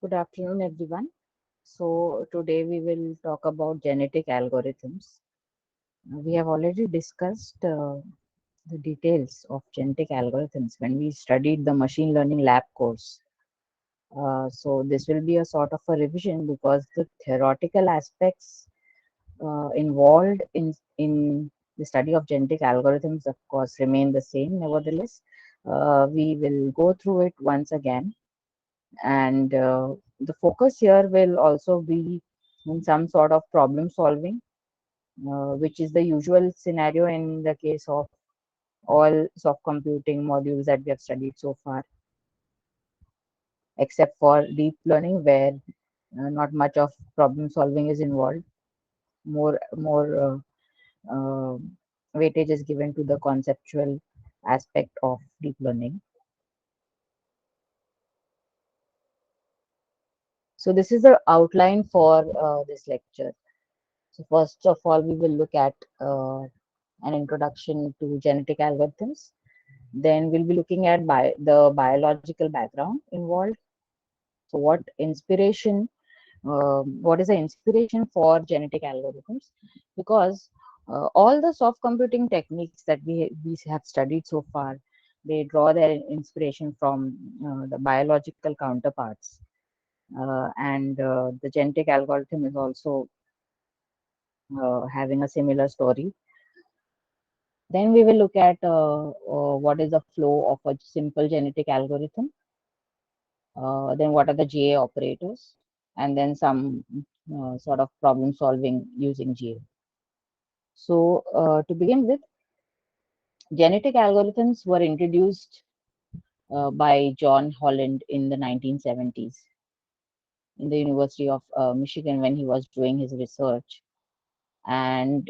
Good afternoon, everyone. So, today we will talk about genetic algorithms. We have already discussed the details of genetic algorithms when we studied the machine learning lab course. So, this will be a sort of a revision because the theoretical aspects involved in the study of genetic algorithms, of course, remain the same. Nevertheless, we will go through it once again, and the focus here will also be in some sort of problem solving, which is the usual scenario in the case of all soft computing modules that we have studied so far, except for deep learning, where not much of problem solving is involved. More uh, weightage is given to the conceptual aspect of deep learning. So this is the outline for this lecture. So first of all, we will look at an introduction to genetic algorithms. Then we'll be looking at the biological background involved. So what is the inspiration for genetic algorithms? Because all the soft computing techniques that we have studied so far, they draw their inspiration from the biological counterparts. And the genetic algorithm is also having a similar story. Then we will look at what is the flow of a simple genetic algorithm. Then what are the GA operators, and then some sort of problem solving using GA. So to begin with, genetic algorithms were introduced by John Holland in the 1970s in the University of Michigan when he was doing his research. And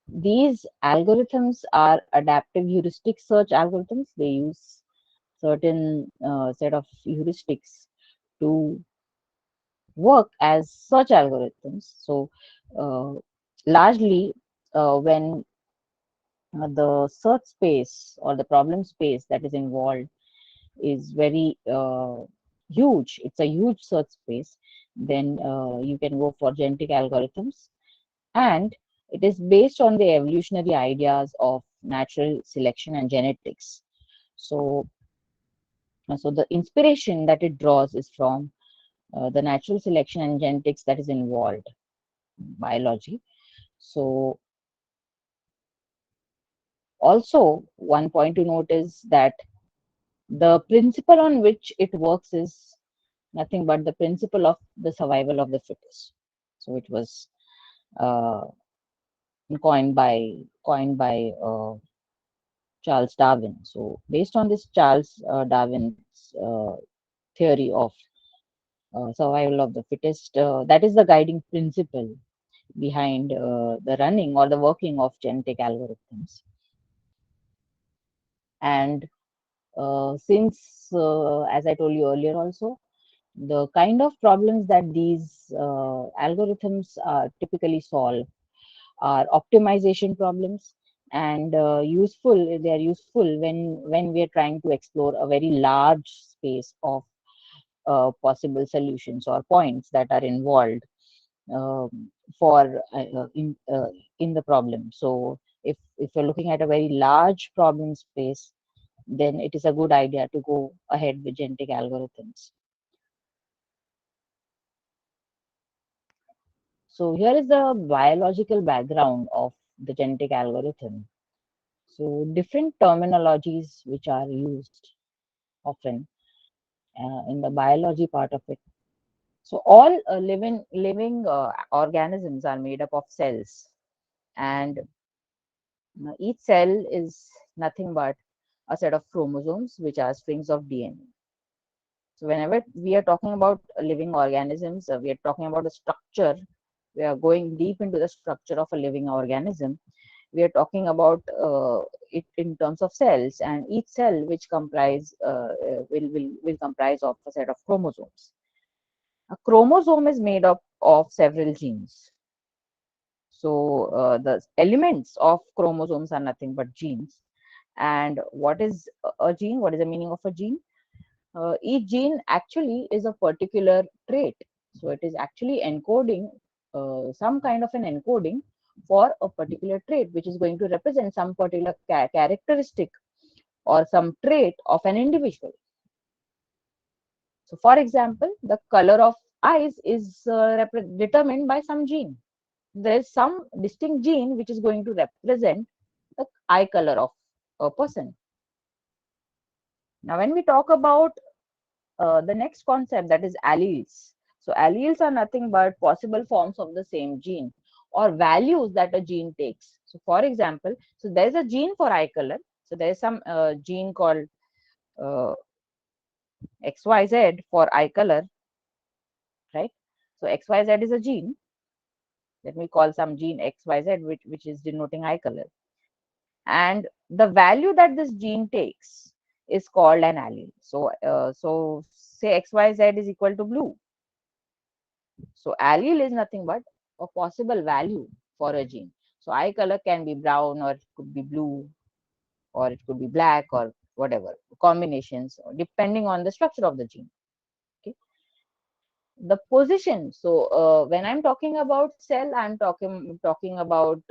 these algorithms are adaptive heuristic search algorithms. They use certain set of heuristics to work as search algorithms. So, uh, largely, when the search space or the problem space that is involved is very huge, it's a huge search space, then you can go for genetic algorithms. And it is based on the evolutionary ideas of natural selection and genetics. So, so the inspiration that it draws is from the natural selection and genetics that is involved, biology. So, also one point to note is that the principle on which it works is nothing but the principle of the survival of the fittest. So it was uh, coined by Charles Darwin. So based on this Charles Darwin's theory of survival of the fittest, that is the guiding principle behind the running or the working of genetic algorithms. And since, as I told you earlier also, the kind of problems that these algorithms typically solve are optimization problems, and they are useful when we are trying to explore a very large space of possible solutions or points that are involved for in the problem. So if you're looking at a very large problem space, then it is a good idea to go ahead with genetic algorithms. So here is the biological background of the genetic algorithm. So different terminologies which are used often in the biology part of it. So all living organisms are made up of cells, and each cell is nothing but a set of chromosomes which are strings of DNA. So whenever we are talking about living organisms, we are talking about a structure. We are going deep into the structure of a living organism. We are talking about it in terms of cells, and each cell which will comprise of a set of chromosomes. A chromosome is made up of several genes. So the elements of chromosomes are nothing but genes. And what is a gene? What is the meaning of a gene? each gene actually is a particular trait. So it is actually encoding some kind of an encoding for a particular trait, which is going to represent some particular characteristic or some trait of an individual. So, for example, the color of eyes is determined by some gene. There is some distinct gene which is going to represent the eye color of a person. Now, when we talk about the next concept, that is alleles. So alleles are nothing but possible forms of the same gene or values that a gene takes. So for example, so there is a gene for eye color. So there is some gene called uh, XYZ for eye color, right? So XYZ is a gene. Let me call some gene XYZ, which is denoting eye color. And the value that this gene takes is called an allele. So say XYZ is equal to blue. So allele is nothing but a possible value for a gene. So eye color can be brown or it could be blue or it could be black or whatever combinations depending on the structure of the gene. Okay. The position. So when I'm talking about cell, I'm talking about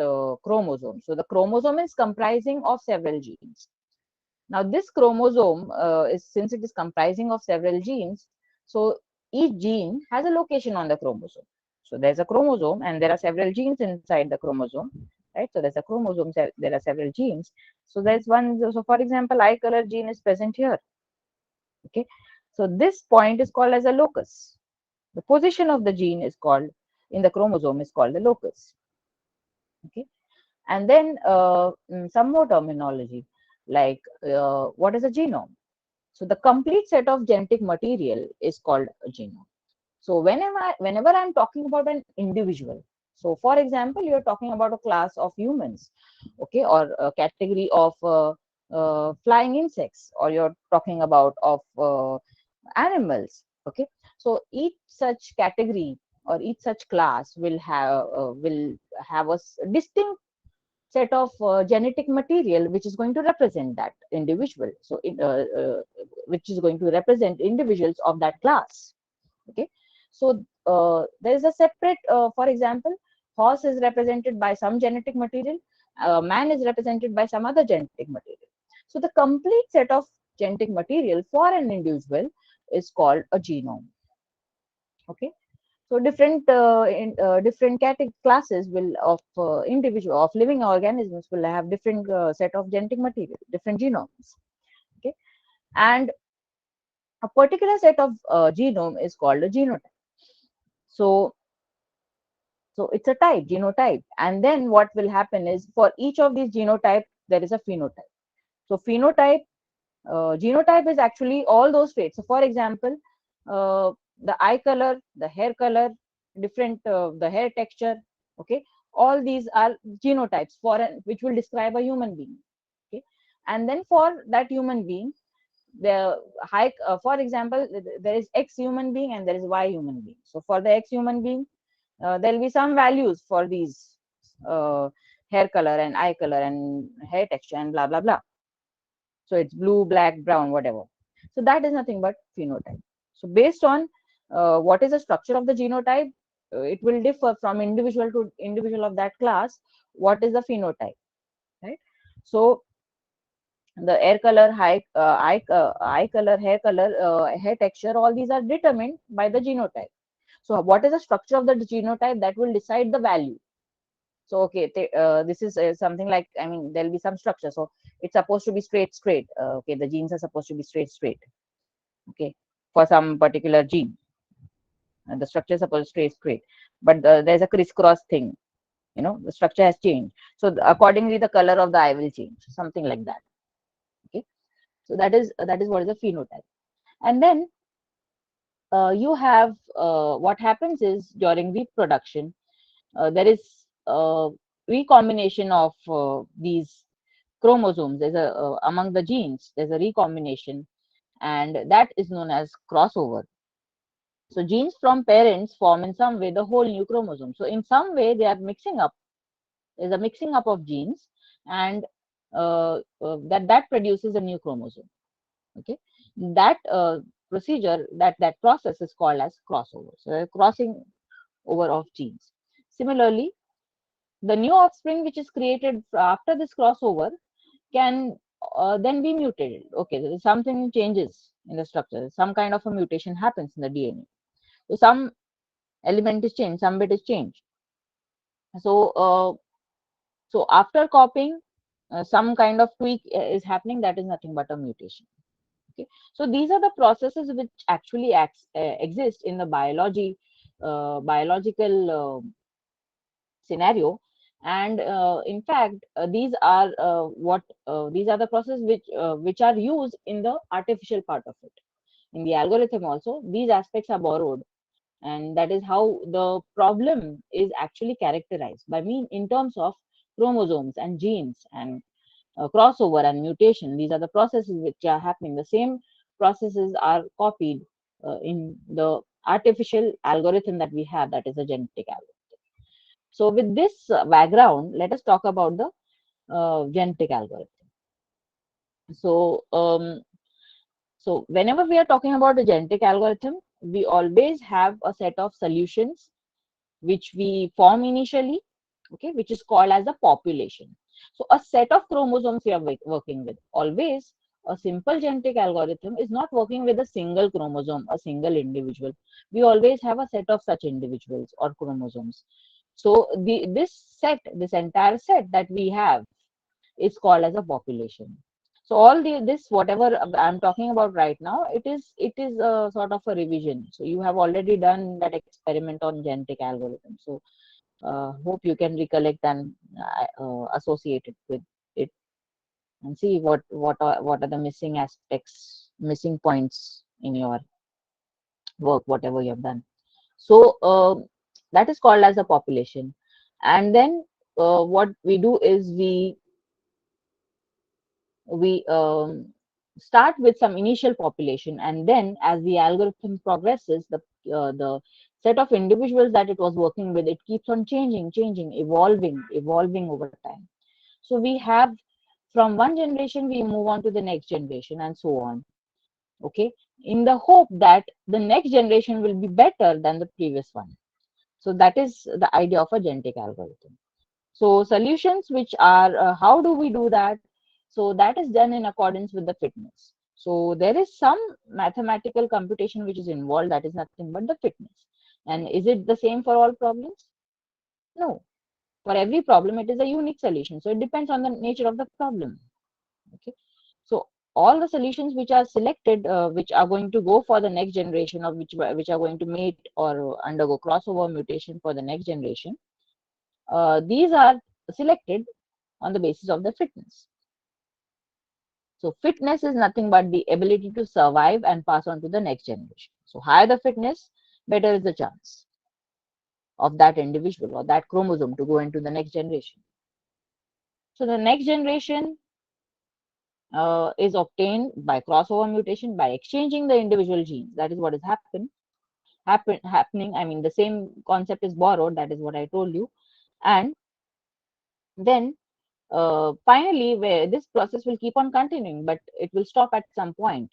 chromosome. So the chromosome is comprising of several genes. Now this chromosome is, since it is comprising of several genes, so each gene has a location on the chromosome. So there's a chromosome and there are several genes inside the chromosome, right? So there's a chromosome, there are several genes. So there's one, so for example, eye color gene is present here. Okay. So this point is called as a locus. The position of the gene is called, in the chromosome, is called the locus. Okay. And then some more terminology, like what is a genome? So the complete set of genetic material is called a genome. So whenever I'm talking about an individual, so for example, you're talking about a class of humans, okay, or a category of flying insects, or you're talking about of animals, okay. So each such category or each such class will have a distinct set of genetic material which is going to represent that individual. So which is going to represent individuals of that class. Okay. So there is a separate, for example, horse is represented by some genetic material, man is represented by some other genetic material. So the complete set of genetic material for an individual is called a genome. Okay. So different classes will of individual of living organisms will have different set of genetic material, different genomes. Okay. And a particular set of genome is called a genotype. So it's a type, genotype. And then what will happen is, for each of these genotype, there is a phenotype. So genotype is actually all those traits. So for example, the eye color, the hair color, the hair texture, okay, all these are genotypes which will describe a human being. Okay. And then for that human being, for example, there is X human being and there is Y human being. So for the X human being, there will be some values for these hair color and eye color and hair texture and blah blah blah. So it's blue, black, brown, whatever. So that is nothing but phenotype. So based on what is the structure of the genotype, it will differ from individual to individual of that class. What is the phenotype, right? So the hair color, eye color, hair color, hair texture, all these are determined by the genotype. So what is the structure of the genotype that will decide the value? So okay, this is something like, I mean, there'll be some structure. So it's supposed to be straight. Okay, the genes are supposed to be straight. Okay, for some particular gene, the structure is supposed to be straight. But there's a crisscross thing. The structure has changed. So accordingly, the color of the eye will change. Something like that. Okay, so that is what is a phenotype. And then you have what happens is, during reproduction, there is recombination of these chromosomes. There's among the genes, there's a recombination, and that is known as crossover. So genes from parents form in some way the whole new chromosome. So in some way they are mixing up. There's a mixing up of genes, and that produces a new chromosome. Okay, that procedure, that process is called as crossover. So crossing over of genes. Similarly, the new offspring which is created after this crossover can then be mutated. Okay, so something changes in the structure, some kind of a mutation happens in the DNA. So some element is changed, some bit is changed. So so after copying, some kind of tweak is happening, that is nothing but a mutation. Okay, so these are the processes which actually exist in the biological scenario. And in fact, these are the processes which are used in the artificial part of it. In the algorithm also, these aspects are borrowed, and that is how the problem is actually characterized by mean in terms of chromosomes and genes and crossover and mutation. These are the processes which are happening. The same processes are copied in the artificial algorithm that we have, that is a genetic algorithm. So with this background, let us talk about the genetic algorithm. So, so whenever we are talking about a genetic algorithm, we always have a set of solutions which we form initially, okay, which is called as a population. So a set of chromosomes we are working with. Always, a simple genetic algorithm is not working with a single chromosome, a single individual. We always have a set of such individuals or chromosomes. So this entire set that we have is called as a population. So all this whatever I'm talking about right now, it is a sort of a revision. So you have already done that experiment on genetic algorithm. So hope you can recollect and associate it with it and see what are the missing aspects, missing points in your work, whatever you have done. So that is called as a population. And then what we do is we start with some initial population, and then as the algorithm progresses, the set of individuals that it was working with, it keeps on changing, evolving over time. So we have, from one generation we move on to the next generation and so on, okay, in the hope that the next generation will be better than the previous one. So that is the idea of a genetic algorithm. So solutions which are, how do we do that? So that is done in accordance with the fitness. So there is some mathematical computation which is involved, that is nothing but the fitness. And is it the same for all problems? No. For every problem, it is a unique solution. So it depends on the nature of the problem. Okay. So all the solutions which are selected, which are going to go for the next generation, or which are going to mate or undergo crossover mutation for the next generation, these are selected on the basis of the fitness. So fitness is nothing but the ability to survive and pass on to the next generation. So higher the fitness, better is the chance of that individual or that chromosome to go into the next generation. So the next generation is obtained by crossover mutation, by exchanging the individual genes. That is what is happening. I mean, the same concept is borrowed. That is what I told you. And then finally, where this process will keep on continuing, but it will stop at some point.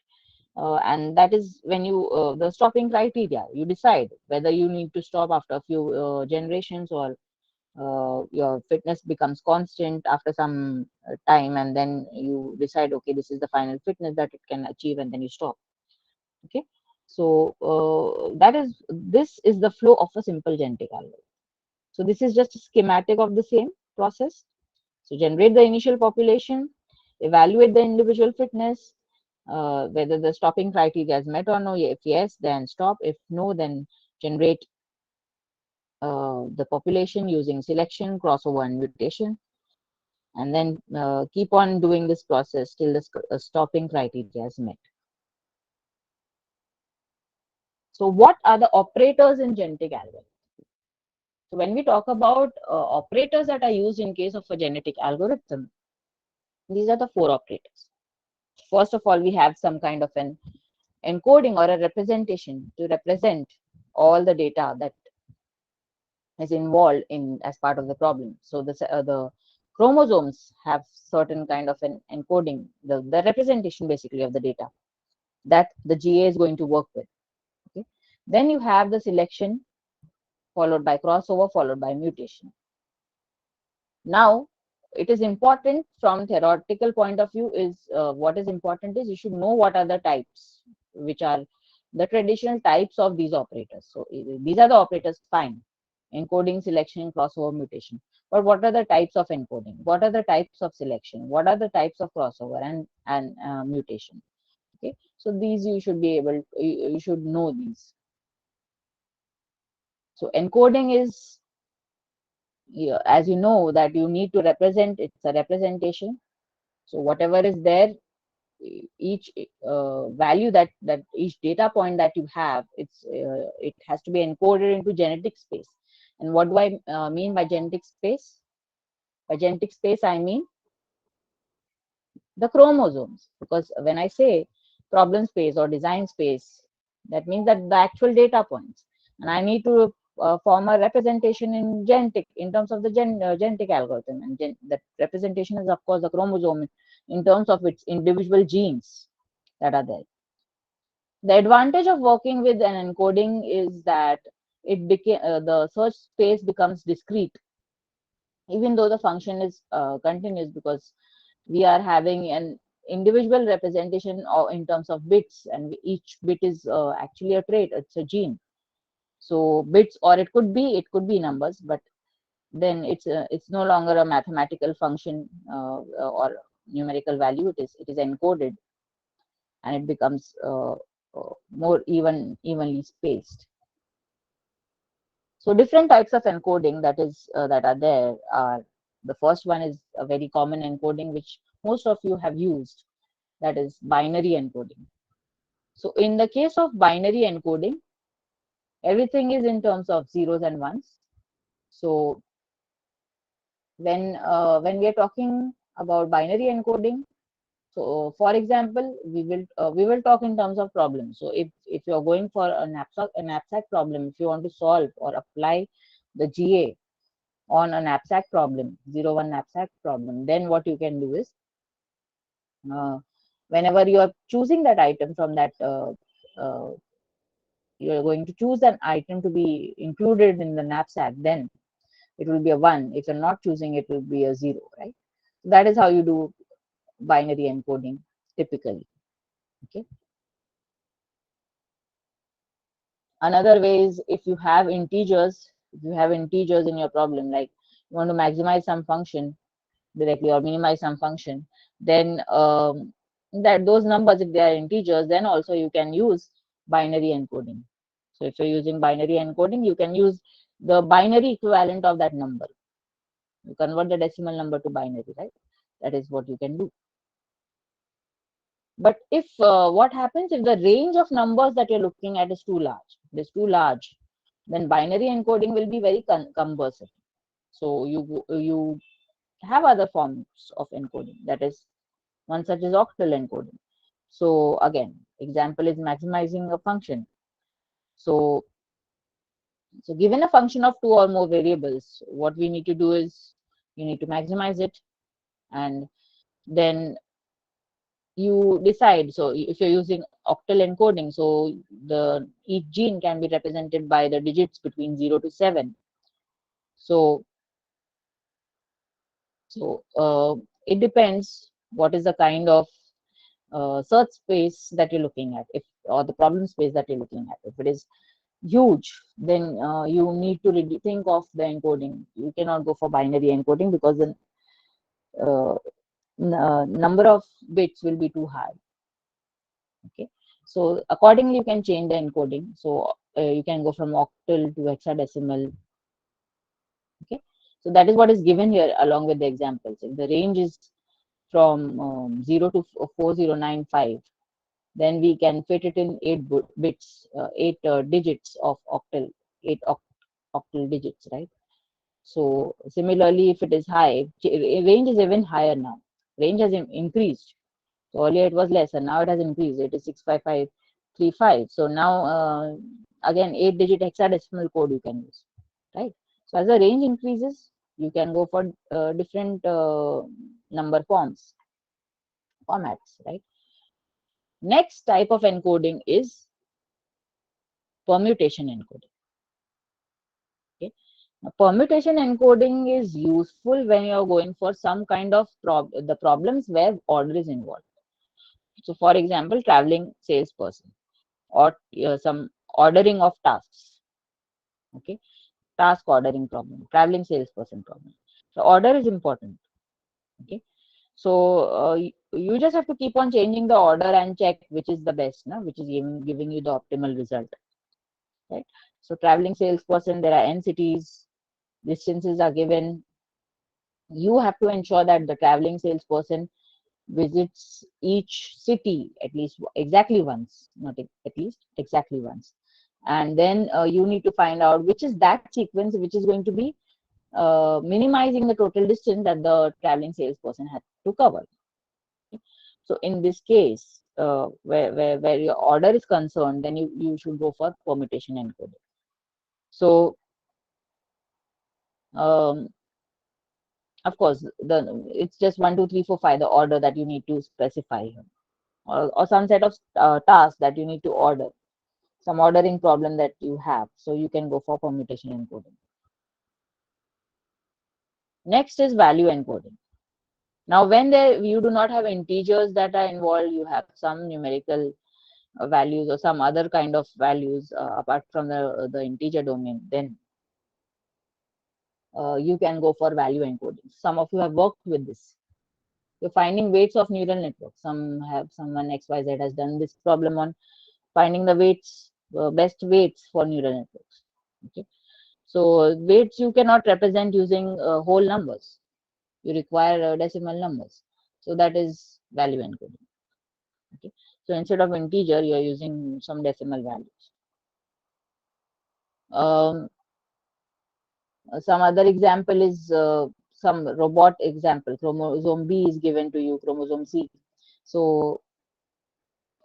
And that is when the stopping criteria, you decide whether you need to stop after a few generations, or your fitness becomes constant after some time, and then you decide, okay, this is the final fitness that it can achieve, and then you stop. Okay, so this is the flow of a simple genetic algorithm. So this is just a schematic of the same process. So generate the initial population, evaluate the individual fitness, whether the stopping criteria is met or no. If yes, then stop. If no, then generate the population using selection, crossover, and mutation, and then keep on doing this process till the stopping criteria is met. So what are the operators in genetic algorithm? So when we talk about operators that are used in case of a genetic algorithm, these are the four operators. First of all, we have some kind of an encoding or a representation to represent all the data that is involved in as part of the problem. So the chromosomes have certain kind of an encoding, the representation basically of the data. that the GA is going to work with. Okay. Then you have the selection followed by crossover followed by mutation. Now, it is important from theoretical point of view is what is important is you should know what are the types, which are the traditional types of these operators. So these are the operators, fine. Encoding, selection, crossover, mutation. But what are the types of encoding? What are the types of selection? What are the types of crossover and mutation? Okay. So these you should be able, you should know these. So encoding is, as you know, that you need to represent, it's a representation. So whatever is there, each value that each data point that you have, it has to be encoded into genetic space. And what do I mean by genetic space? By genetic space, I mean the chromosomes. Because when I say problem space or design space, that means that the actual data points, and I need to form a representation in genetic, in terms of the genetic algorithm, and that representation is of course the chromosome in terms of its individual genes that are there. The advantage of working with an encoding is that it became the search space becomes discrete, even though the function is continuous, because we are having an individual representation in terms of bits, and each bit is actually a trait, it's a gene. So bits, or it could be numbers, but then it's no longer a mathematical function or numerical value. It is encoded, and it becomes more evenly spaced. So different types of encoding that are there are, the first one is a very common encoding which most of you have used, that is binary encoding. So in the case of binary encoding, everything is in terms of zeros and ones. So when we are talking about binary encoding, so for example, we will talk in terms of problems. So if you're going for a knapsack problem, if you want to solve or apply the GA on a knapsack problem, 0 1 knapsack problem, then what you can do is, uh, whenever you are choosing that item from that, uh, you are going to choose an item to be included in the knapsack, then it will be a 1. If you're not choosing, it will be a 0, right? That is how you do binary encoding typically. Okay. Another way is if you have integers in your problem, like you want to maximize some function directly or minimize some function, then that those numbers, if they are integers, then also you can use binary encoding. So if you're using binary encoding, you can use the binary equivalent of that number. You convert the decimal number to binary, right? That is what you can do. But if what happens if the range of numbers that you're looking at is too large, then binary encoding will be very cumbersome. So you have other forms of encoding. That is, one such is octal encoding. So again, example is maximizing a function. So given a function of 2 or more variables, what we need to do is you need to maximize it, and then you decide. So if you're using octal encoding, so each gene can be represented by the digits between 0 to 7. So it depends what is the kind of search space that you're looking at, or the problem space that you're looking at. If it is huge, then you need to think of the encoding. You cannot go for binary encoding because the number of bits will be too high. Okay, so accordingly you can change the encoding. So you can go from octal to hexadecimal. Okay, so that is what is given here along with the examples. If the range is from 0 to 4095, then we can fit it in 8 bits, 8 digits of octal, 8 octal digits, right? So similarly, if it is high, range is even higher now. Range has increased. So earlier it was less, and now it has increased. It is 65535. So now again 8-digit hexadecimal code you can use, right? So as the range increases, you can go for different number formats, right? Next type of encoding is permutation encoding. Okay. Now, permutation encoding is useful when you are going for some kind of the problems where order is involved. So, for example, traveling salesperson or some ordering of tasks. Okay, task ordering problem, traveling salesperson problem. The order is important. Okay, so you just have to keep on changing the order and check which is the best, which is giving you the optimal result. Right. So traveling salesperson, there are n cities, distances are given. You have to ensure that the traveling salesperson visits each city at least exactly once, not at least exactly once. And then you need to find out which is that sequence which is going to be minimizing the total distance that the traveling salesperson had to cover. So in this case, where your order is concerned, then you should go for permutation encoding. So um, of course, it's just 1, 2, 3, 4, 5 the order that you need to specify here, or some set of tasks that you need to order, some ordering problem that you have. So you can go for permutation encoding. Next is value encoding. Now, when you do not have integers that are involved, you have some numerical values or some other kind of values apart from the integer domain, then you can go for value encoding. Some of you have worked with this. You're finding weights of neural networks. Someone XYZ has done this problem on finding the weights, best weights for neural networks. Okay, so weights you cannot represent using whole numbers. You require decimal numbers. So that is value encoding. Okay, so instead of integer, you are using some decimal values. Some other example is some robot example. Chromosome B is given to you, chromosome C. So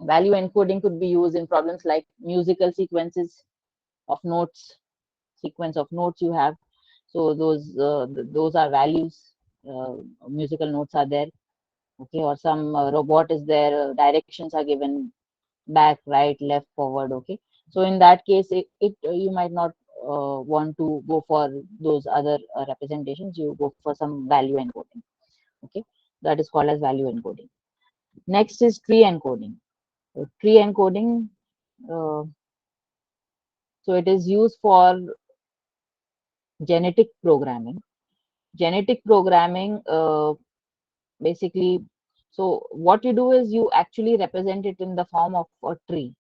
value encoding could be used in problems like musical sequences of notes, sequence of notes you have. So those are values. Musical notes are there. Okay, or some robot is there. Directions are given, back, right, left, forward. Okay, so in that case, you might not want to go for those other representations. You go for some value encoding. Okay, that is called as value encoding. Next is tree encoding. Tree encoding. Uh, so it is used for genetic programming. Genetic programming basically. So what you do is you actually represent it in the form of a tree.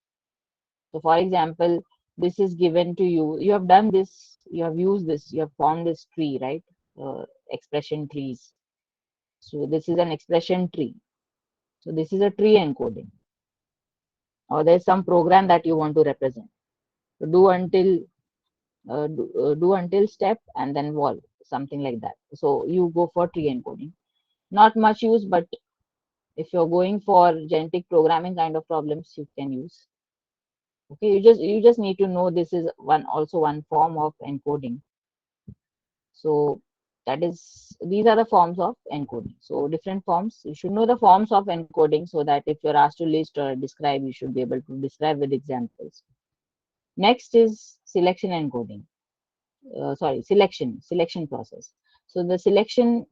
So for example, this is given to you. You have done this, you have used this, you have formed this tree, right? Expression trees. So this is an expression tree. So this is a tree encoding. Or there's some program that you want to represent. So do until step and then wall, something like that. So you go for tree encoding. Not much use, but if you're going for genetic programming kind of problems, you can use. Okay, you just need to know this is also one form of encoding. So these are the forms of encoding. So different forms. You should know the forms of encoding so that if you're asked to list or describe, you should be able to describe with examples. Next is selection encoding. Selection process. So the selection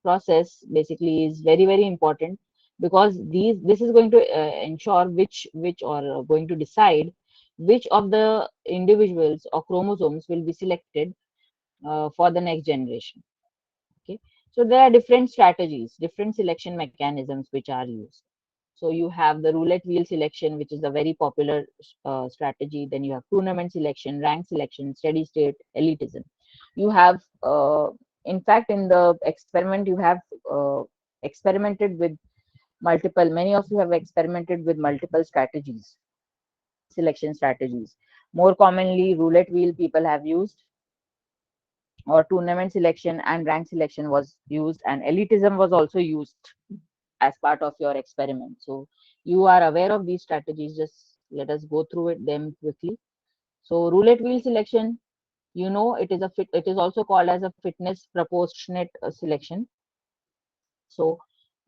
process basically is very, very important because this is going to ensure which or going to decide which of the individuals or chromosomes will be selected for the next generation. Okay, so there are different strategies, different selection mechanisms which are used. So you have the roulette wheel selection, which is a very popular strategy. Then you have tournament selection, rank selection, steady state, elitism. You have, in fact, in the experiment, you have experimented with many of you have experimented with multiple strategies, selection strategies. More commonly, roulette wheel people have used, or tournament selection and rank selection was used, and elitism was also used as part of your experiment. So you are aware of these strategies. Just let us go through them quickly. So roulette wheel selection, it is also called as a fitness proportionate selection. So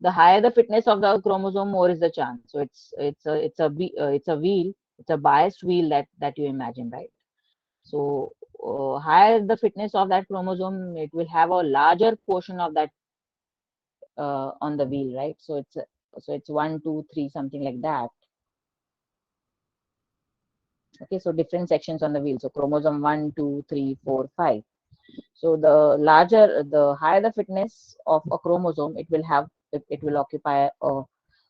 the higher the fitness of the chromosome, more is the chance. So it's a wheel, it's a biased wheel that you imagine, right? So higher the fitness of that chromosome, it will have a larger portion of that on the wheel, right? So it's one, two, three, something like that. Okay, so different sections on the wheel. So chromosome 1, 2, 3, 4, 5. So the higher the fitness of a chromosome, it will occupy a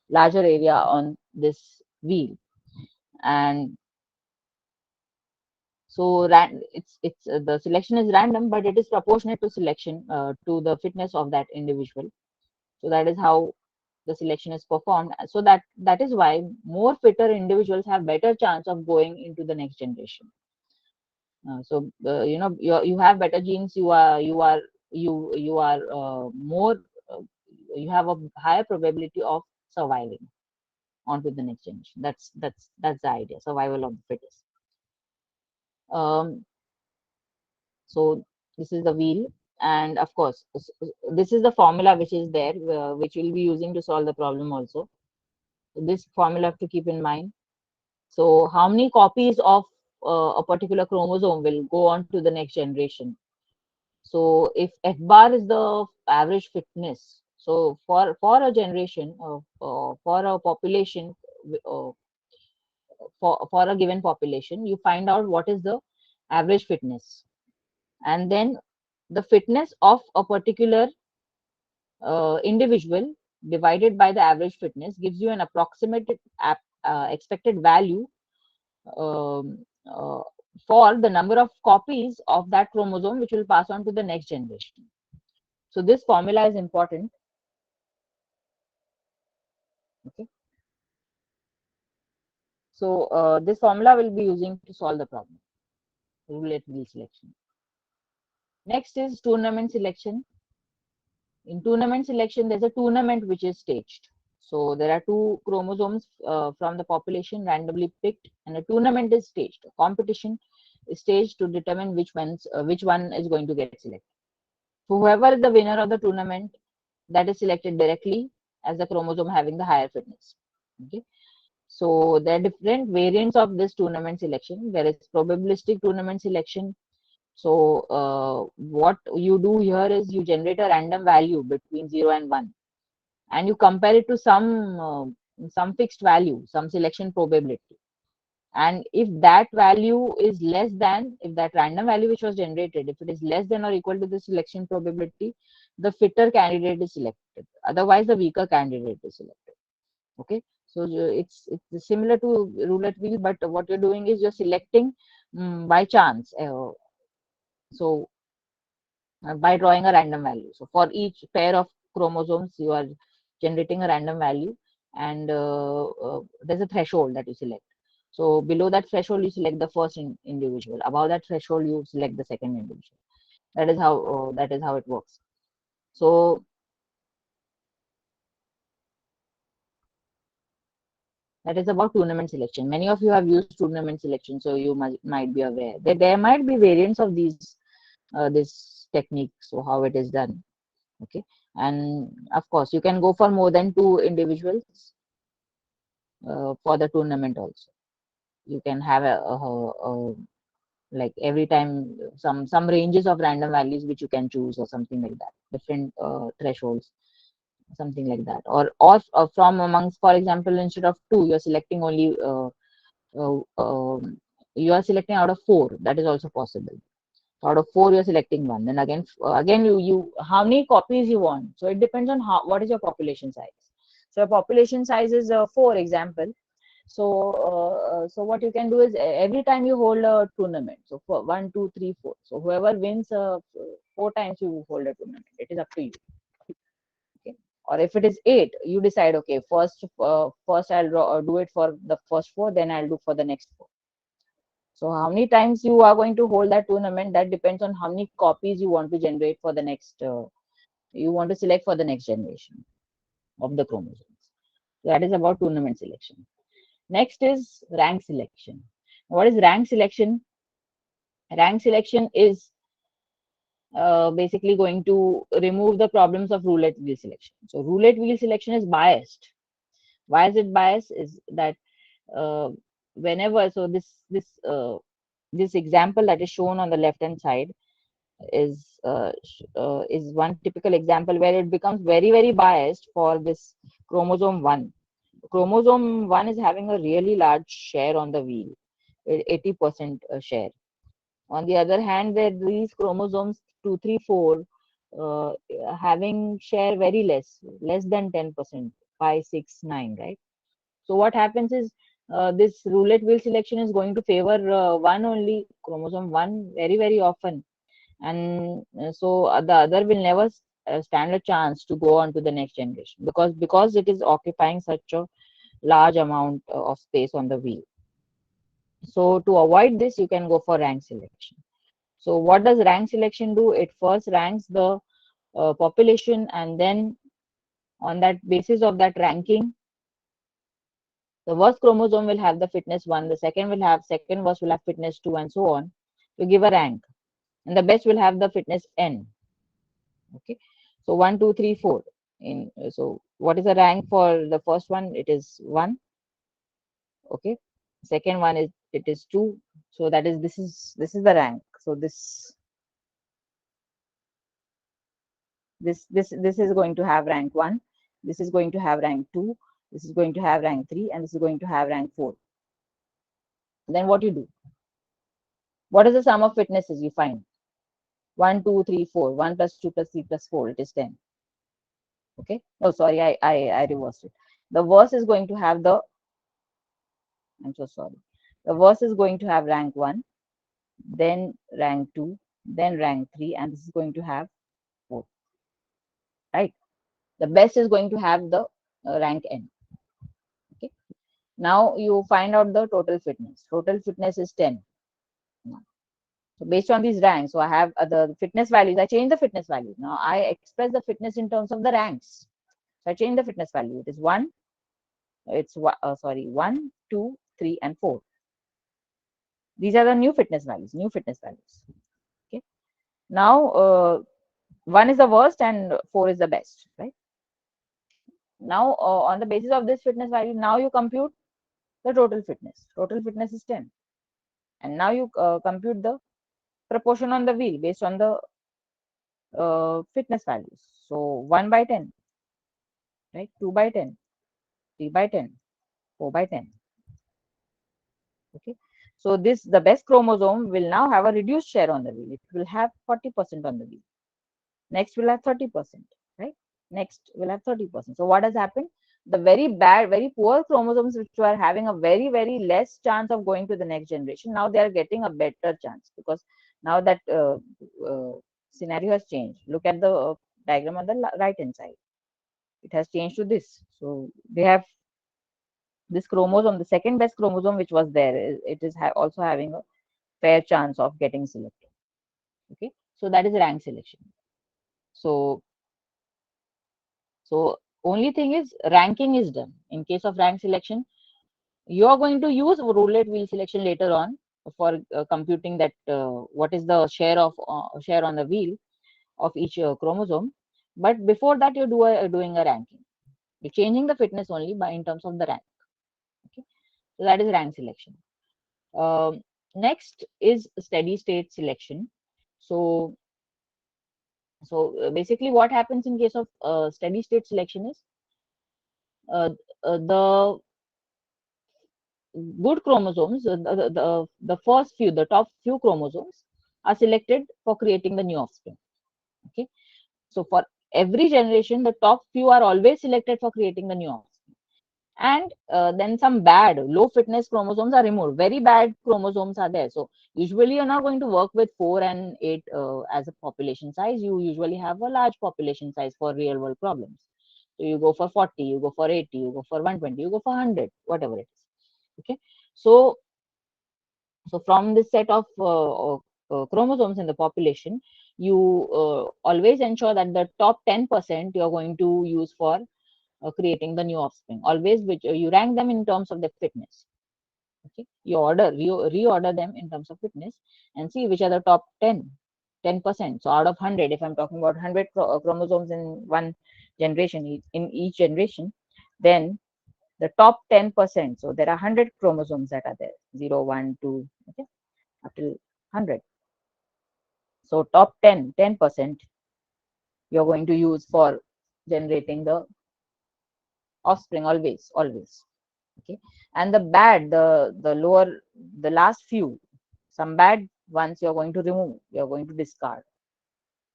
larger area on this wheel. And so the selection is random, but it is proportionate to selection to the fitness of that individual. So that is how the selection is performed. So that is why more fitter individuals have better chance of going into the next generation. You have better genes. You are more. Uh, you have a higher probability of surviving onto the next generation. That's the idea. Survival of the fittest. Um, so this is the wheel, and of course, this is the formula which is there, which we'll be using to solve the problem also. So this formula to keep in mind. So how many copies of a particular chromosome will go on to the next generation? So if F bar is the average fitness, so for a generation for a population, uh, for a given population, you find out what is the average fitness, and then the fitness of a particular individual divided by the average fitness gives you an approximate expected value um, uh, for the number of copies of that chromosome which will pass on to the next generation. So this formula is important. Okay. So this formula will be using to solve the problem. Roulette wheel selection. Next is tournament selection. In tournament selection, there's a tournament which is staged. So there are two chromosomes from the population randomly picked, and a tournament is staged. A competition is staged to determine which one is going to get selected. So whoever is the winner of the tournament, that is selected directly as the chromosome having the higher fitness. Okay. So there are different variants of this tournament selection. There is probabilistic tournament selection. So what you do here is you generate a random value between 0 and 1, and you compare it to some fixed value, some selection probability. And if that value is less than, if that random value which was generated, if it is less than or equal to the selection probability, the fitter candidate is selected. Otherwise, the weaker candidate is selected. Okay. So it's similar to roulette wheel, but what you're doing is you're selecting by chance. So by drawing a random value. So for each pair of chromosomes, you are generating a random value, and there's a threshold that you select. So below that threshold, you select the first individual. Above that threshold, you select the second individual. That is how it works. So that is about tournament selection. Many of you have used tournament selection, so you might be aware that there might be variants of this technique. So how it is done. Okay, and of course you can go for more than two individuals for the tournament also. You can have like every time some ranges of random values which you can choose or something like that, different thresholds, something like that, or from amongst, for example, instead of two, you're selecting only you are selecting out of four. That is also possible. Out of four, you're selecting one. Then again you how many copies you want. So it depends on what is your population size. So your population size is 4 example. So what you can do is every time you hold a tournament. So for 1, 2, 3, 4. So whoever wins 4 times, you hold a tournament. It is up to you. Okay. Or if it is 8, you decide. Okay, first do it for the first 4, then I'll do for the next 4. So how many times you are going to hold that tournament, that depends on how many copies you want to generate for the next, you want to select for the next generation of the chromosomes. That is about tournament selection. Next is rank selection. What is rank selection? Rank selection is basically going to remove the problems of roulette wheel selection. So roulette wheel selection is biased. Why is it biased? Is that uh, whenever, so this example that is shown on the left hand side is one typical example where it becomes very biased for this chromosome 1. Chromosome 1 is having a really large share on the wheel, 80% share. On the other hand, there these chromosomes 2, 3, 4 uh, having share very less than 10%, 5, 6, 9, right? So what happens is this roulette wheel selection is going to favor one only, chromosome 1, very often. And so the other will never stand a chance to go on to the next generation, because it is occupying such a large amount of space on the wheel. So to avoid this, you can go for rank selection. So what does rank selection do? It first ranks the population, and then on that basis of that ranking, the worst chromosome will have the fitness 1, the second worst will have fitness 2, and so on, to give a rank. And the best will have the fitness n. Okay, so 1, 2, 3, 4. So what is the rank for the first one? It is 1. Okay, second one is, it is 2. So that is, this is the rank. So this is going to have rank 1, this is going to have rank 2, this is going to have rank 3, and this is going to have rank 4. Then what you do? What is the sum of fitnesses you find? 1, 2, 3, 4. 1 plus 2 plus 3 plus 4, it is 10. Okay, oh sorry, I reversed it. The worst is going to have the, I'm so sorry, the worst is going to have rank 1, then rank 2, then rank 3, and this is going to have 4, right? The best is going to have the rank n. Okay, now you find out the total fitness. Total fitness is 10. So based on these ranks, so I have the fitness values. I change the fitness value. Now I express the fitness in terms of the ranks. So I change the fitness value. It is 1. It's 1, 2, 3, and 4. These are the new fitness values. Okay. Now 1 is the worst and 4 is the best, right? Now on the basis of this fitness value, now you compute the total fitness. Total fitness is 10. And now you compute the proportion on the wheel based on the fitness values. So 1 by 10, right? 2 by 10, 3 by 10, 4 by 10. Okay. So the best chromosome will now have a reduced share on the wheel. It will have 40% on the wheel. Next will have 30%, right? Next will have 30%. So what has happened? The very bad, very poor chromosomes, which were having a very less chance of going to the next generation, now they are getting a better chance, because now that scenario has changed. Look at the diagram on the right hand side. It has changed to this. So they have this chromosome, the second best chromosome which was there, it is also having a fair chance of getting selected. Okay, so that is rank selection. So only thing is, ranking is done. In case of rank selection, you are going to use roulette wheel selection later on for computing that what is the share on the wheel of each chromosome. But before that, you're doing a ranking. You're changing the fitness only by in terms of the rank. Okay, so that is rank selection. Next is steady state selection. So basically, what happens in case of steady state selection is the good chromosomes, the first few, the top few chromosomes are selected for creating the new offspring. Okay, so for every generation, the top few are always selected for creating the new offspring. And then some bad, low fitness chromosomes are removed. Very bad chromosomes are there. So usually you're not going to work with 4 and 8 as a population size. You usually have a large population size for real world problems. So you go for 40, you go for 80, you go for 120, you go for 100, whatever it is. Okay, so from this set of chromosomes in the population, you always ensure that the top 10% you're going to use for creating the new offspring. Always, which you rank them in terms of the fitness. Okay, you reorder them in terms of fitness, and see which are the top 10 10%. So out of 100, if I'm talking about 100 chromosomes in one generation, in each generation, then the top 10%, so there are 100 chromosomes that are there, 0, 1, 2, okay, up till 100. So top 10% you're going to use for generating the offspring, always. Okay, and the bad, the lower, the last few, some bad ones you're going to remove, you're going to discard.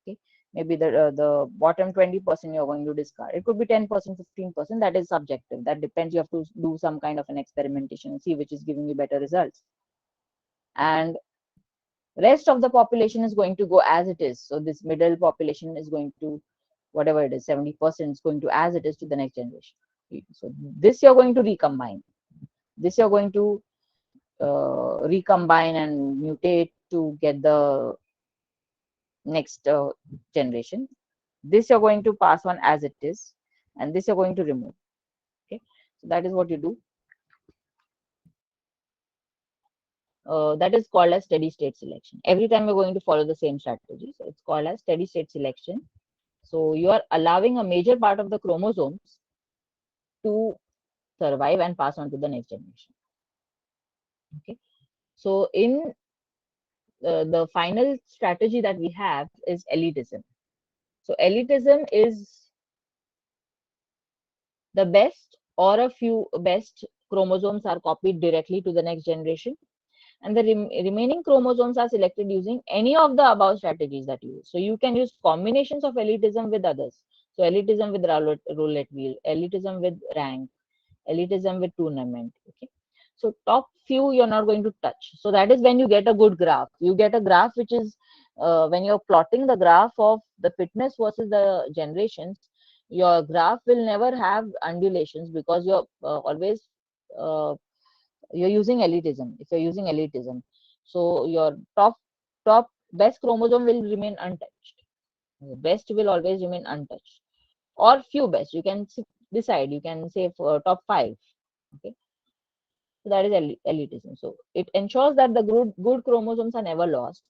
Okay, maybe the bottom 20% you're going to discard. It could be 10%, 15%. That is subjective. That depends. You have to do some kind of an experimentation and see which is giving you better results. And rest of the population is going to go as it is. So this middle population is going to, whatever it is, 70% is going to as it is to the next generation. So this you're going to recombine. This you're going to recombine and mutate to get the next generation. This you're going to pass on as it is, and this you're going to remove. Okay, so that is what you do. That is called as steady state selection. Every time you're going to follow the same strategy, so it's called as steady state selection. So you are allowing a major part of the chromosomes to survive and pass on to the next generation. Okay, so in the final strategy that we have is elitism. So elitism is the best or a few best chromosomes are copied directly to the next generation, and the remaining chromosomes are selected using any of the above strategies that you use. So you can use combinations of elitism with others. So elitism with roulette wheel, elitism with rank, elitism with tournament. Okay, so top few you're not going to touch. So that is when you get a good graph. You get a graph which is when you're plotting the graph of the fitness versus the generations, your graph will never have undulations because you're always uh, you're using elitism. If you're using elitism, so your top best chromosome will remain untouched. The best will always remain untouched, or few best. You can decide. You can say for top 5. Okay, so that is elitism. So it ensures that the good chromosomes are never lost,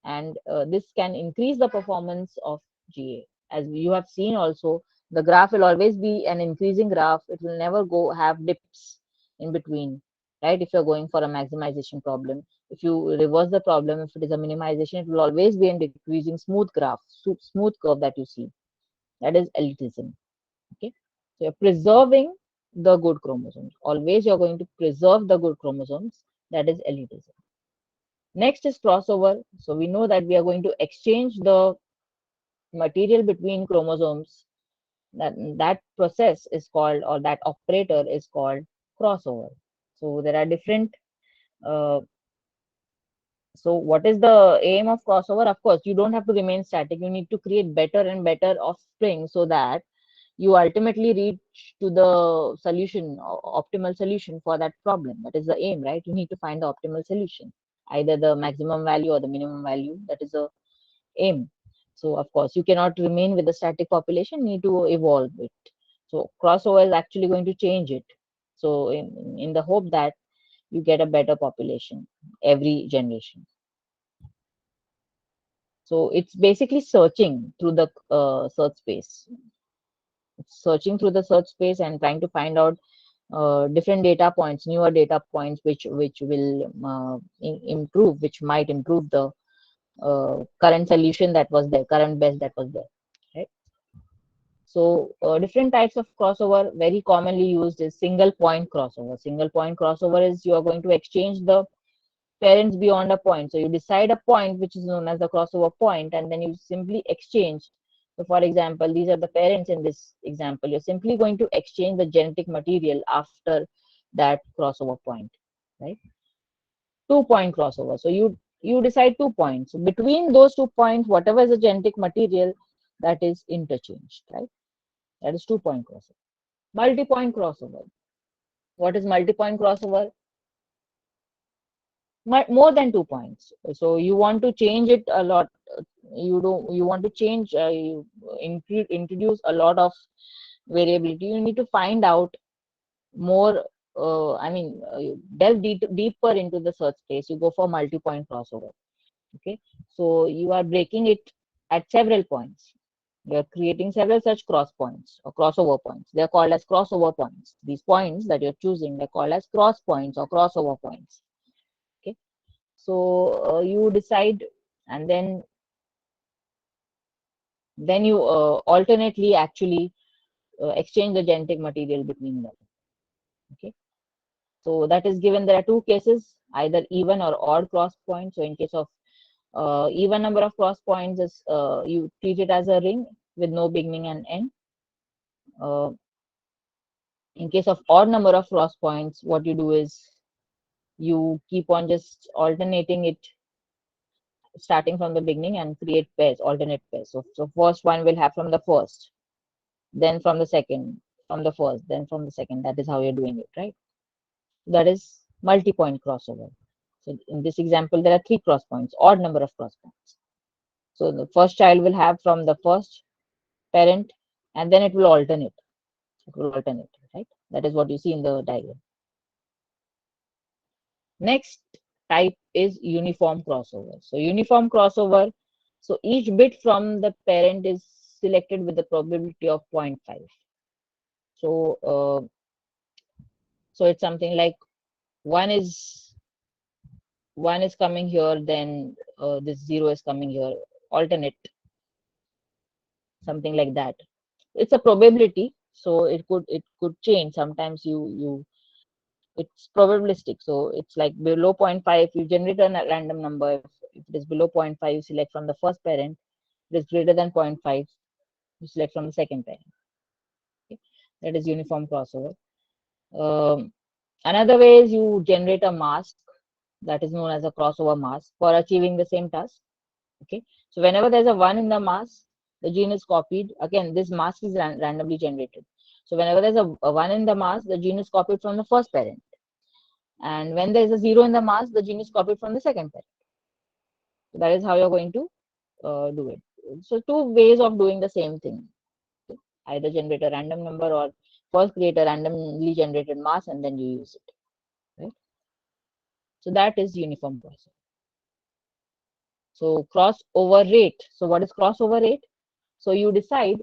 and this can increase the performance of GA. As you have seen also, the graph will always be an increasing graph. It will never go have dips in between, right? If you're going for a maximization problem, if you reverse the problem, if it is a minimization, it will always be a decreasing smooth graph, smooth curve that you see. That is elitism. Okay, so you're preserving the good chromosomes. Always you're going to preserve the good chromosomes. That is elitism. Next is crossover. So we know that we are going to exchange the material between chromosomes. That process is called, or that operator is called crossover. So there are different. Uh, so what is the aim of crossover? Of course, you don't have to remain static. You need to create better and better offspring so that you ultimately reach to the solution, optimal solution for that problem. That is the aim, right? You need to find the optimal solution, either the maximum value or the minimum value. That is the aim. So of course you cannot remain with the static population, you need to evolve it. So crossover is actually going to change it, so in the hope that you get a better population every generation. So it's basically searching through the search space, searching through the search space and trying to find out different data points, newer data points, which will improve, which might improve the current solution that was there, current best that was there, right? So different types of crossover very commonly used is single point crossover. Single point crossover is you are going to exchange the parents beyond a point. So you decide a point which is known as the crossover point, and then you simply exchange. So for example, these are the parents in this example. You're simply going to exchange the genetic material after that crossover point, right? 2 point crossover. So you decide 2 points. So between those 2 points, whatever is the genetic material, that is interchanged, right? That is 2 point crossover. Multi-point crossover. What is multi-point crossover? More than 2 points. So you want to change it a lot. You want to change, you introduce a lot of variability. You need to find out more. I mean, you delve deeper into the search space. You go for multi-point crossover. Okay, so you are breaking it at several points. You are creating several such cross points or crossover points. They are called as crossover points. These points that you're choosing, they're called as cross points or crossover points. Okay, so you decide, and then you alternately actually exchange the genetic material between them. Okay, so that is given. There are two cases, either even or odd cross points. So in case of even number of cross points is you treat it as a ring with no beginning and end. Uh, in case of odd number of cross points, what you do is you keep on just alternating it starting from the beginning and create pairs, alternate pairs. So first one will have from the first, then from the second, from the first, then from the second. That is how you're doing it, right? That is multi-point crossover. So in this example, there are three cross points, odd number of cross points. So the first child will have from the first parent, and then it will alternate. It will alternate, right? That is what you see in the diagram. Next type is uniform crossover. So uniform crossover, so each bit from the parent is selected with the probability of 0.5. So so it's something like one is one is coming here, then this zero is coming here, alternate, something like that. It's a probability, so it could change. Sometimes you it's probabilistic, so it's like below 0.5 you generate a random number. If it is below 0.5 you select from the first parent. If it is greater than 0.5 you select from the second parent. Okay? That is uniform crossover. um, Another way is you generate a mask, that is known as a crossover mask, for achieving the same task. Okay, so whenever there's a 1 in the mask, the gene is copied. Again, this mask is randomly generated. So whenever there's a 1 in the mask, the gene is copied from the first parent. And when there's a 0 in the mask, the gene is copied from the second parent. So that is how you're going to do it. So two ways of doing the same thing. Either generate a random number or first create a randomly generated mask and then you use it. Right? So that is uniform crossover. So crossover rate. So what is crossover rate? So you decide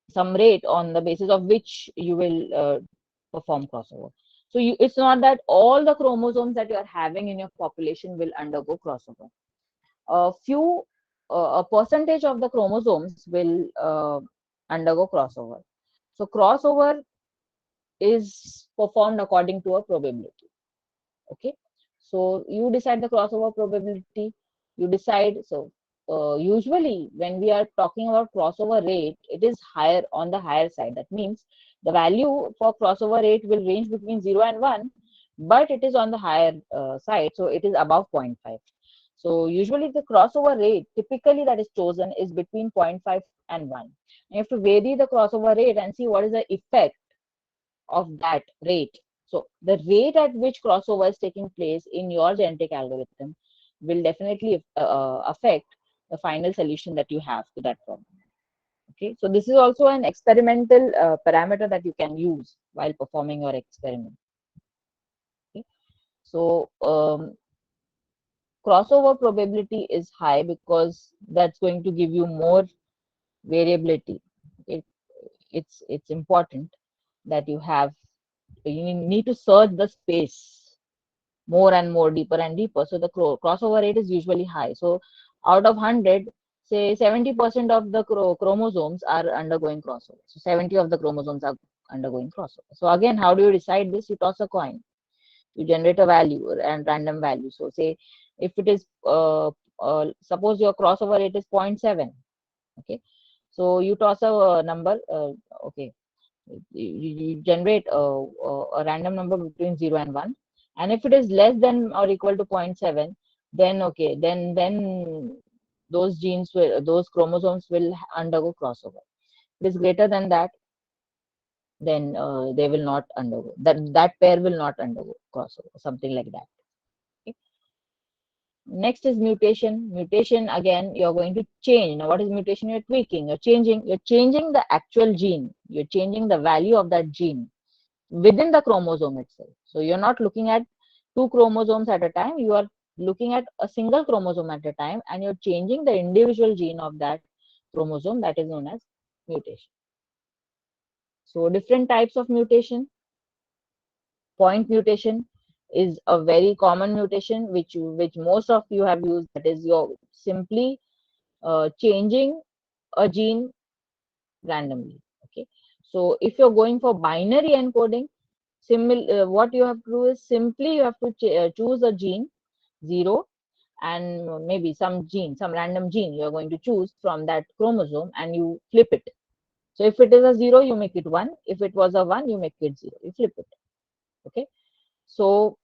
some rate on the basis of which you will perform crossover. So it's not that all the chromosomes that you are having in your population will undergo crossover. A percentage of the chromosomes will undergo crossover. So crossover is performed according to a probability. Okay, so you decide the crossover probability. You decide. So usually when we are talking about crossover rate, it is higher, on the higher side. That means the value for crossover rate will range between 0 and 1, but it is on the higher side, so it is above 0.5. So usually the crossover rate typically that is chosen is between 0.5 and 1. You have to vary the crossover rate and see what is the effect of that rate. So the rate at which crossover is taking place in your genetic algorithm will definitely affect the final solution that you have to that problem. Okay, so this is also an experimental parameter that you can use while performing your experiment. Okay, so crossover probability is high because that's going to give you more variability. Okay, it's important that you need to search the space more and more, deeper and deeper. So the crossover rate is usually high. So out of 100, say 70% of the chromosomes are undergoing crossover. So 70 of the chromosomes are undergoing crossover. So again, how do you decide this? You toss a coin. You generate a value and random value. So say if it is, suppose your crossover rate is 0.7. Okay. So you toss a number. Okay, you generate a random number between 0 and 1, and if it is less than or equal to 0.7, then okay, then those chromosomes will undergo crossover. If it is greater than that, then they will not undergo, that pair will not undergo crossover, something like that. Okay. Next is mutation. Mutation, again, you're going to change. Now what is mutation? You're tweaking, you're changing the actual gene, you're changing the value of that gene within the chromosome itself. So you're not looking at two chromosomes at a time. You are looking at a single chromosome at a time, and you're changing the individual gene of that chromosome. That is known as mutation. So different types of mutation. Point mutation is a very common mutation which most of you have used. That is, you're simply changing a gene randomly. Okay. So if you're going for binary encoding, what you have to do is simply you have to choose a gene 0 and maybe some gene, some random gene you're going to choose from that chromosome, and you flip it. So if it is a 0, you make it 1. If it was a 1, you make it 0. You flip it. Okay. So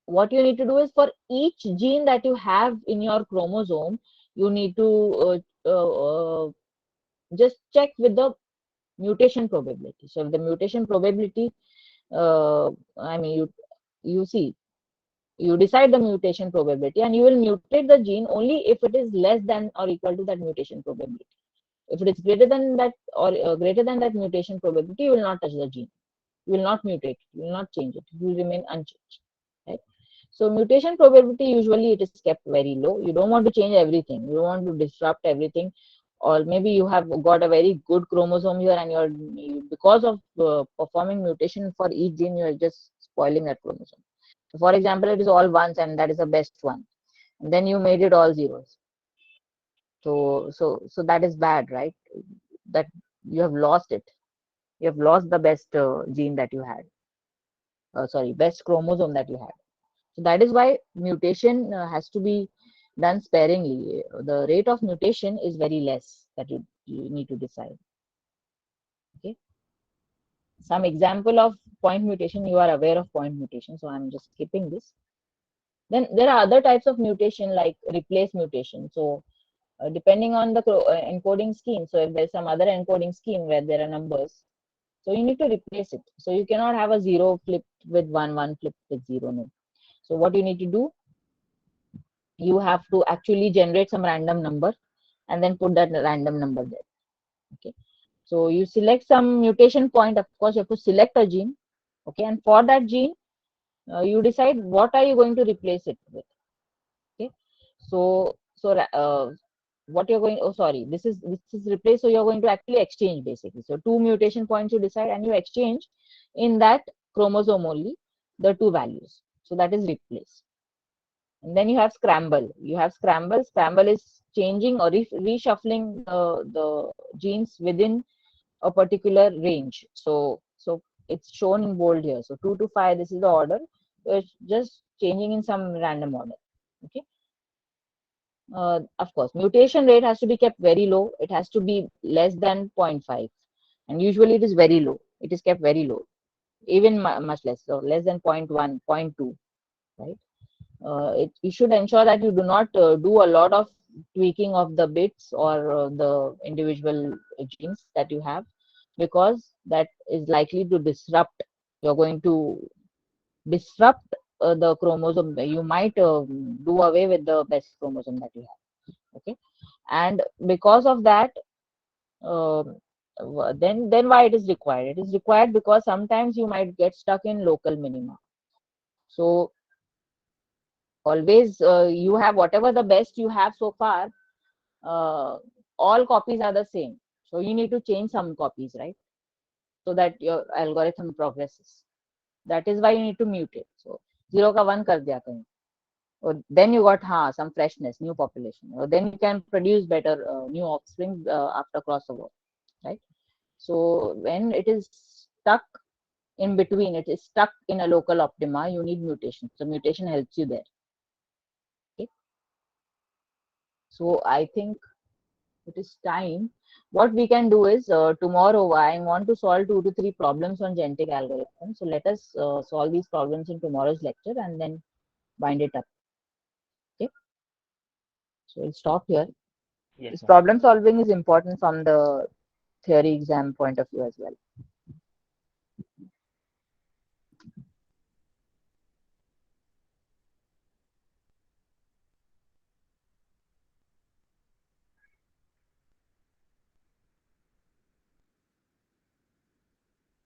what you need to do is, for each gene that you have in your chromosome, you need to just check with the mutation probability. So if the mutation probability, I mean, you see, you decide the mutation probability, and you will mutate the gene only if it is less than or equal to that mutation probability. If it is greater than that or greater than that mutation probability, you will not touch the gene. You will not mutate. You will not change it. It will remain unchanged. Right? So mutation probability, usually it is kept very low. You don't want to change everything. You don't want to disrupt everything. Or maybe you have got a very good chromosome here, and because of performing mutation for each gene, you are just spoiling that chromosome. For example, it is all ones, and that is the best one. And then you made it all zeros. So that is bad, right? That you have lost it. You have lost the best gene that you had. Sorry, best chromosome that you had. So that is why mutation has to be done sparingly. The rate of mutation is very less that you need to decide. Okay. Some example of point mutation, you are aware of point mutation, so I'm just skipping this. Then there are other types of mutation like replace mutation. So depending on the encoding scheme, so if there's some other encoding scheme where there are numbers, so you need to replace it. So you cannot have a 0 flipped with 1, 1 flipped with 0. No. So what you need to do, you have to actually generate some random number and then put that random number there. Okay. So you select some mutation point. Of course, you have to select a gene. Okay. And for that gene, you decide what are you going to replace it with. Okay. So what you're going, oh sorry, this is replaced. So you're going to actually exchange basically. So two mutation points you decide, and you exchange in that chromosome only the two values. So that is replace. And then you have scramble. You have scramble. Scramble is changing or reshuffling the genes within a particular range. So it's shown in bold here. So 2 to 5, this is the order. So it's just changing in some random order. Okay. Of course, mutation rate has to be kept very low. It has to be less than 0.5, and usually it is very low. It is kept very low, even much less. So less than 0.1, 0.2, right? You should ensure that you do not do a lot of tweaking of the bits or the individual genes that you have, because that is likely to disrupt. You're going to disrupt the chromosome. You might do away with the best chromosome that you have. Okay. And because of that, um, then why it is required? It is required because sometimes you might get stuck in local minima. So always you have whatever the best you have so far. uh, all copies are the same, so you need to change some copies, right? So that your algorithm progresses. That is why you need to mutate. So 0 ka 1 kar diya kahin. Or then you got some freshness, new population, or then you can produce better new offspring after crossover, right? So when it is stuck in between, it is stuck in a local optima, you need mutation. So mutation helps you there. Okay. So I think it is time. What we can do is, tomorrow I want to solve 2 to 3 problems on genetic algorithms. So let us solve these problems in tomorrow's lecture and then wind it up. Okay. So we'll stop here. Yes, This ma'am. problem solving is important from the theory exam point of view as well.